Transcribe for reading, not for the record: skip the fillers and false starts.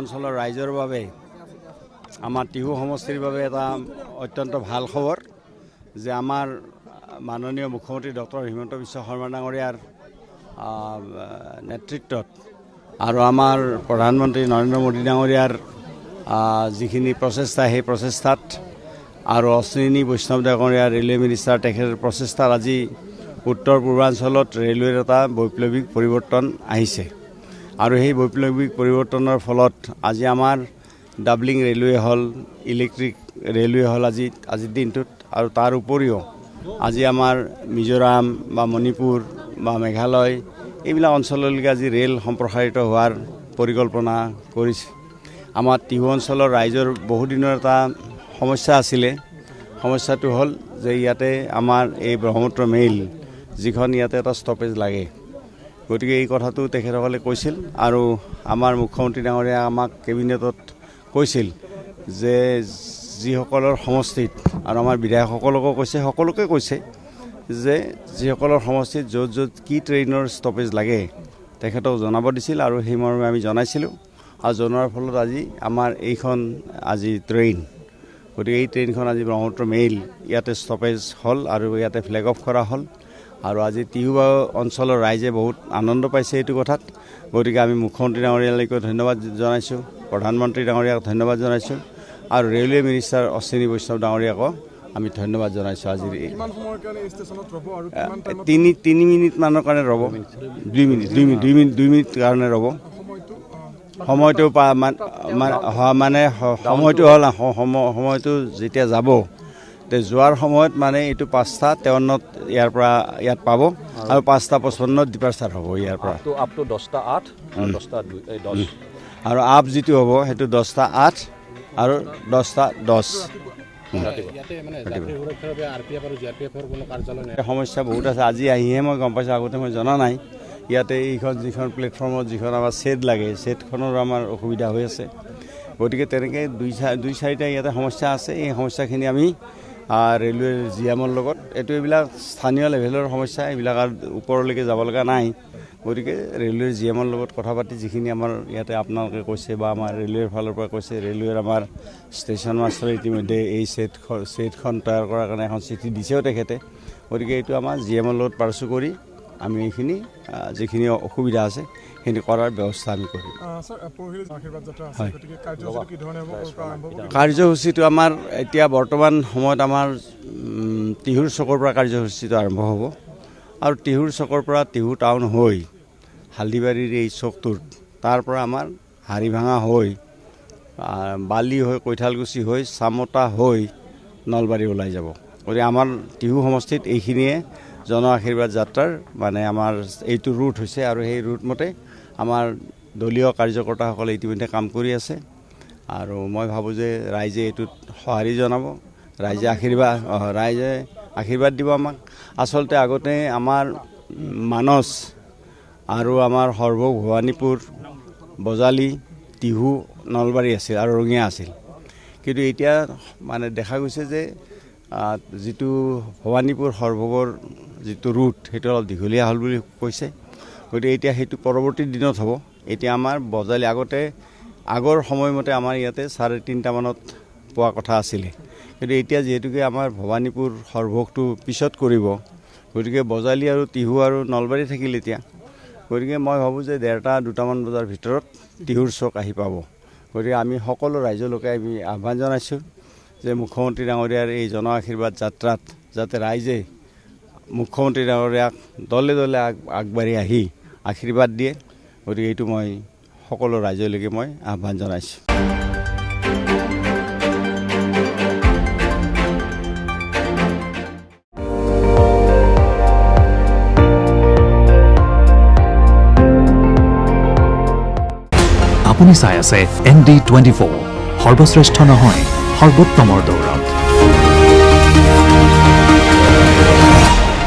অঞ্চলৰ ৰাইজৰ বাবে আমাৰ টিহু সমষ্টিৰ বাবে এটা অত্যন্ত ভাল খবৰ যে আমাৰ মাননীয় মুখ্যমন্ত্ৰী ডক্টৰ হিমন্ত বিশ্ব শৰ্মা ডাঙৰীয়াৰ নেতৃত্বত আৰু আমাৰ প্ৰধানমন্ত্ৰী নৰেন্দ্ৰ মোদী ডাঙৰীয়াৰ যিখিনি প্ৰচেষ্টা সেই প্ৰচেষ্টাত আৰু অশ্বিনী বৈষ্ণৱ ডাঙৰীয়া ৰেলৱে মিনিষ্টাৰ তেখেতৰ প্ৰচেষ্টাত আজি উত্তৰ পূৰ্বাঞ্চলত ৰেলৱেৰ এটা বৈপ্লৱিক পৰিৱৰ্তন আহিছে আৰু সেই বৈপ্লৱিক পৰিৱৰ্তনৰ ফলত আজি আমাৰ ডাবলিং ৰেলৱে হ'ল ইলেক্ট্ৰিক ৰেলৱে হ'ল আজিৰ দিনটোত আৰু তাৰ উপৰিও আজি আমাৰ মিজোৰাম বা মণিপুৰ বা মেঘালয় এইবিলাক অঞ্চললৈকে আজি ৰেল সম্প্ৰসাৰিত হোৱাৰ পৰিকল্পনা কৰিছে আমাৰ টিহু অঞ্চলৰ ৰাইজৰ বহুদিনৰ এটা সমস্যা আছিলে সমস্যাটো হ'ল যে ইয়াতে আমাৰ এই ব্ৰহ্মপুত্ৰ মেইল যিখন ইয়াতে এটা ষ্টপেজ লাগে গতিকে এই কথাটো তেখেতসকলে কৈছিল আৰু আমাৰ মুখ্যমন্ত্ৰী ডাঙৰীয়া আমাক কেবিনেটত কৈছিল যে যিসকলৰ সমষ্টিত আৰু আমাৰ বিধায়কসকলকো কৈছে সকলোকে কৈছে যে যিসকলৰ সমষ্টিত য'ত য'ত কি ট্ৰেইনৰ ষ্টপেজ লাগে তেখেতক জনাব দিছিল আৰু সেই মৰ্মে আমি জনাইছিলোঁ আৰু জনোৱাৰ ফলত আজি আমাৰ এইখন আজি ট্ৰেইন গতিকে এই ট্ৰেইনখন আজি ব্ৰহ্মপুত্ৰ মেইল ইয়াতে ষ্টপেজ হ'ল আৰু ইয়াতে ফ্লেগ অফ কৰা হ'ল আৰু আজি টিহু অঞ্চলৰ ৰাইজে বহুত আনন্দ পাইছে এইটো কথাত গতিকে আমি মুখ্যমন্ত্ৰী ডাঙৰীয়ালৈকে ধন্যবাদ জনাইছোঁ প্ৰধানমন্ত্ৰী ডাঙৰীয়াক ধন্যবাদ জনাইছোঁ আৰু ৰেলৱে মিনিষ্টাৰ অশ্বিনী বৈষ্ণৱ ডাঙৰীয়াকো আমি ধন্যবাদ জনাইছোঁ আজিৰ তিনি মিনিটমানৰ কাৰণে ৰ'ব 2 মিনিট কাৰণে ৰ'ব সময়টো মানে সময়টো হ'ল সময়টো যেতিয়া যাব যোৱাৰ সময়ত মানে এইটো 5:53 ইয়াত পাব আৰু 5:55 ডিপাৰ্চাৰ হ'ব ইয়াৰ পৰা আপ টু 10:08 10:10 আৰু আপ যিটো হ'ব সেইটো 10:08 আৰু 10:10 সমস্যা বহুত আছে আজি আহিহে মই গম পাইছোঁ আগতে মই জনা নাই ইয়াতে এইখন যিখন প্লেটফৰ্মত যিখন আমাৰ ছেড লাগে ছেডখনৰো আমাৰ অসুবিধা হৈ আছে গতিকে তেনেকৈ দুই চাৰিটা ইয়াতে সমস্যা আছে এই সমস্যাখিনি আমি ৰেলৱেৰ জিএমৰ লগত এইবিলাক স্থানীয় লেভেলৰ সমস্যা এইবিলাক আৰু ওপৰলৈকে যাব লগা নাই গতিকে ৰেলৱেৰ জিএমৰ লগত কথা পাতি যিখিনি আমাৰ ইয়াতে আপোনালোকে কৈছে বা আমাৰ ৰেলৱেৰ ফালৰ পৰা কৈছে ৰেলৱেৰ আমাৰ ষ্টেচন মাষ্টাৰে ইতিমধ্যে এই ছেটখন তৈয়াৰ কৰাৰ কাৰণে এখন চিঠি দিছেও তেখেতে গতিকে এইটো আমাৰ জিএমৰ লগত পাৰচু কৰি আমি এইখিনি যিখিনি অসুবিধা আছে সেইখিনি কৰাৰ ব্যৱস্থা আমি কৰিম কাৰ্যসূচীটো আমাৰ এতিয়া বৰ্তমান সময়ত আমাৰ টিহুৰ চকৰ পৰা কাৰ্যসূচীটো আৰম্ভ হ'ব আৰু টিহুৰ চকৰ পৰা টিহু টাউন হৈ হালদিবাৰীৰ এই চকটোত তাৰ পৰা আমাৰ হাৰিভাঙা হৈ বালি হৈ কৈঠালকুছি হৈ চামতা হৈ নলবাৰী ওলাই যাব গতিকে আমাৰ টিহু সমষ্টিত এইখিনিয়ে জন আশীৰ্বাদ যাত্ৰাৰ মানে আমাৰ এইটো ৰুট হৈছে আৰু সেই ৰুট মতে আমাৰ দলীয় কাৰ্যকৰ্তাসকলে ইতিমধ্যে কাম কৰি আছে আৰু মই ভাবোঁ যে ৰাইজে এইটোত সঁহাৰি জনাব ৰাইজে আশীৰ্বাদ দিব আমাক আচলতে আগতে আমাৰ মানস আৰু আমাৰ সৰ্বক ভৱানীপুৰ বজালী টিহু নলবাৰী আছিল আৰু ৰঙিয়া আছিল কিন্তু এতিয়া মানে দেখা গৈছে যে যিটো ভৱানীপুৰ সৰ্বকৰ যিটো ৰুট সেইটো অলপ দীঘলীয়া হ'ল বুলি কৈছে গতিকে এতিয়া সেইটো পৰৱৰ্তী দিনত হ'ব এতিয়া আমাৰ বজালী আগৰ সময়মতে আমাৰ ইয়াতে 3:30 মানত পোৱা কথা আছিলে কিন্তু এতিয়া যিহেতুকে আমাৰ ভৱানীপুৰ সৰ্বকটো পিছত কৰিব গতিকে বজালী আৰু টিহু আৰু নলবাৰী থাকিল এতিয়া গতিকে মই ভাবোঁ যে 1:30-2টামান বজাৰ ভিতৰত টিহুৰ চক আহি পাব গতিকে আমি সকলো ৰাইজলৈকে আমি আহ্বান জনাইছোঁ যে মুখ্যমন্ত্ৰী ডাঙৰীয়াৰ এই জন আশীৰ্বাদ যাত্ৰাত যাতে ৰাইজে মুখ্যমন্ত্ৰী ডাঙৰীয়াক দলে দলে আগবাঢ়ি আহি আশীৰ্বাদ দিয়ে গতিকে এইটো মই সকলো ৰাইজলৈকে মই আহ্বান জনাইছোঁ আপুনি চাই আছে ND24 সৰ্বশ্ৰেষ্ঠ নহয় সৰ্বোত্তমৰ দৌৰত